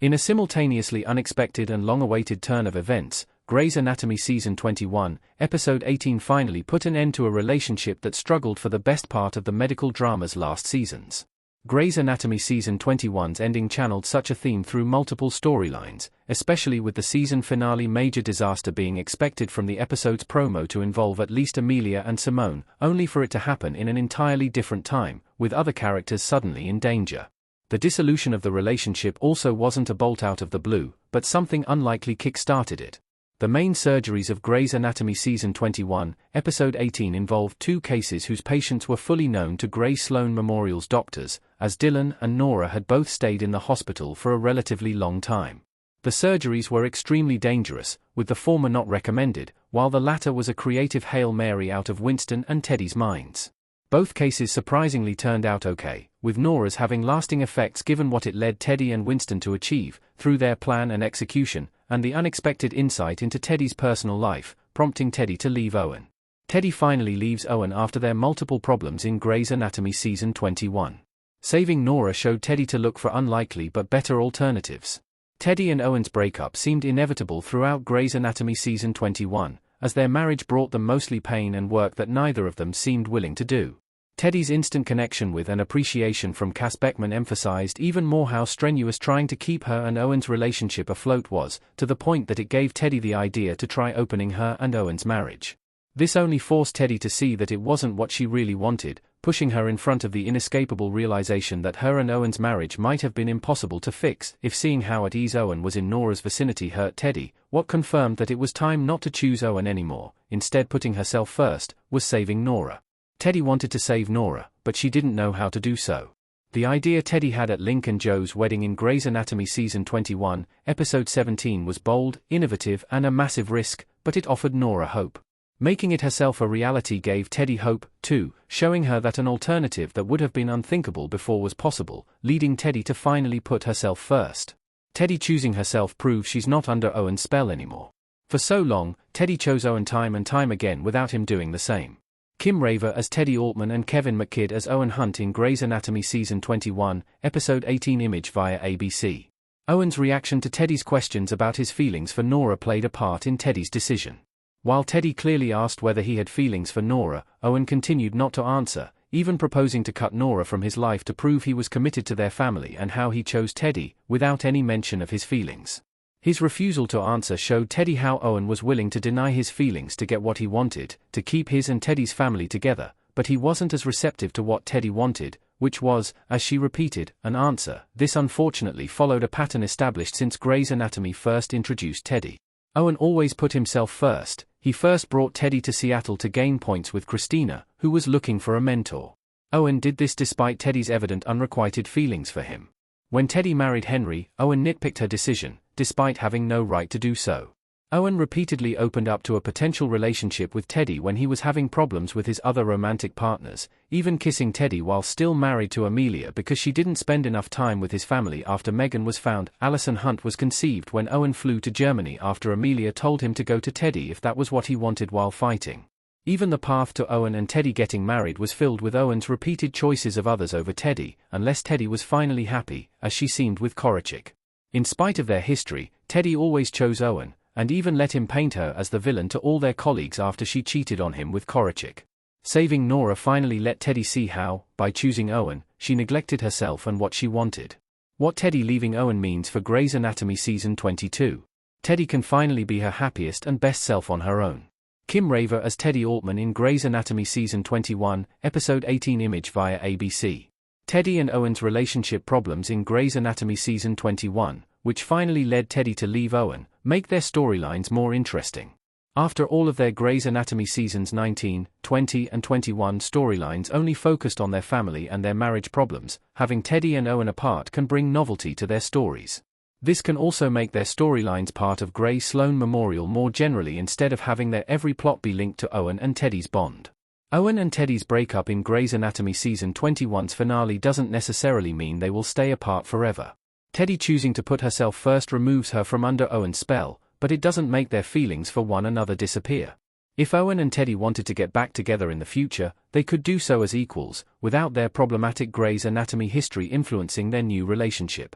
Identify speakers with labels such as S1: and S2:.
S1: In a simultaneously unexpected and long-awaited turn of events, Grey's Anatomy Season 21, Episode 18 finally put an end to a relationship that struggled for the best part of the medical drama's last seasons. Grey's Anatomy Season 21's ending channeled such a theme through multiple storylines, especially with the season finale major disaster being expected from the episode's promo to involve at least Amelia and Simone, only for it to happen in an entirely different time, with other characters suddenly in danger. The dissolution of the relationship also wasn't a bolt out of the blue, but something unlikely kick-started it. The main surgeries of Grey's Anatomy Season 21, Episode 18 involved two cases whose patients were fully known to Grey Sloan Memorial's doctors, as Dylan and Nora had both stayed in the hospital for a relatively long time. The surgeries were extremely dangerous, with the former not recommended, while the latter was a creative Hail Mary out of Winston and Teddy's minds. Both cases surprisingly turned out okay, with Nora's having lasting effects given what it led Teddy and Winston to achieve, through their plan and execution, and the unexpected insight into Teddy's personal life, prompting Teddy to leave Owen. Teddy finally leaves Owen after their multiple problems in Grey's Anatomy Season 21. Saving Nora showed Teddy to look for unlikely but better alternatives. Teddy and Owen's breakup seemed inevitable throughout Grey's Anatomy Season 21, as their marriage brought them mostly pain and work that neither of them seemed willing to do. Teddy's instant connection with and appreciation from Cass Beckman emphasized even more how strenuous trying to keep her and Owen's relationship afloat was, to the point that it gave Teddy the idea to try opening her and Owen's marriage. This only forced Teddy to see that it wasn't what she really wanted, pushing her in front of the inescapable realization that her and Owen's marriage might have been impossible to fix if seeing how at ease Owen was in Nora's vicinity hurt Teddy. What confirmed that it was time not to choose Owen anymore, instead putting herself first, was saving Nora. Teddy wanted to save Nora, but she didn't know how to do so. The idea Teddy had at Link and Joe's wedding in Grey's Anatomy Season 21, Episode 17 was bold, innovative, and a massive risk, but it offered Nora hope. Making it herself a reality gave Teddy hope, too, showing her that an alternative that would have been unthinkable before was possible, leading Teddy to finally put herself first. Teddy choosing herself proves she's not under Owen's spell anymore. For so long, Teddy chose Owen time and time again without him doing the same. Kim Raver as Teddy Altman and Kevin McKidd as Owen Hunt in Grey's Anatomy Season 21, Episode 18 Image via ABC. Owen's reaction to Teddy's questions about his feelings for Nora played a part in Teddy's decision. While Teddy clearly asked whether he had feelings for Nora, Owen continued not to answer, even proposing to cut Nora from his life to prove he was committed to their family and how he chose Teddy, without any mention of his feelings. His refusal to answer showed Teddy how Owen was willing to deny his feelings to get what he wanted, to keep his and Teddy's family together, but he wasn't as receptive to what Teddy wanted, which was, as she repeated, an answer. This unfortunately followed a pattern established since Grey's Anatomy first introduced Teddy. Owen always put himself first. He first brought Teddy to Seattle to gain points with Christina, who was looking for a mentor. Owen did this despite Teddy's evident unrequited feelings for him. When Teddy married Henry, Owen nitpicked her decision, despite having no right to do so. Owen repeatedly opened up to a potential relationship with Teddy when he was having problems with his other romantic partners, even kissing Teddy while still married to Amelia because she didn't spend enough time with his family after Megan was found. Allison Hunt was conceived when Owen flew to Germany after Amelia told him to go to Teddy if that was what he wanted while fighting. Even the path to Owen and Teddy getting married was filled with Owen's repeated choices of others over Teddy, unless Teddy was finally happy, as she seemed with Korachik. In spite of their history, Teddy always chose Owen, and even let him paint her as the villain to all their colleagues after she cheated on him with Korachik. Saving Nora finally let Teddy see how, by choosing Owen, she neglected herself and what she wanted. What Teddy leaving Owen means for Grey's Anatomy Season 22. Teddy can finally be her happiest and best self on her own. Kim Raver as Teddy Altman in Grey's Anatomy Season 21, Episode 18 Image via ABC. Teddy and Owen's relationship problems in Grey's Anatomy Season 21, which finally led Teddy to leave Owen, make their storylines more interesting. After all of their Grey's Anatomy Seasons 19, 20 and 21 storylines only focused on their family and their marriage problems, having Teddy and Owen apart can bring novelty to their stories. This can also make their storylines part of Grey Sloan Memorial more generally instead of having their every plot be linked to Owen and Teddy's bond. Owen and Teddy's breakup in Grey's Anatomy Season 21's finale doesn't necessarily mean they will stay apart forever. Teddy choosing to put herself first removes her from under Owen's spell, but it doesn't make their feelings for one another disappear. If Owen and Teddy wanted to get back together in the future, they could do so as equals, without their problematic Grey's Anatomy history influencing their new relationship.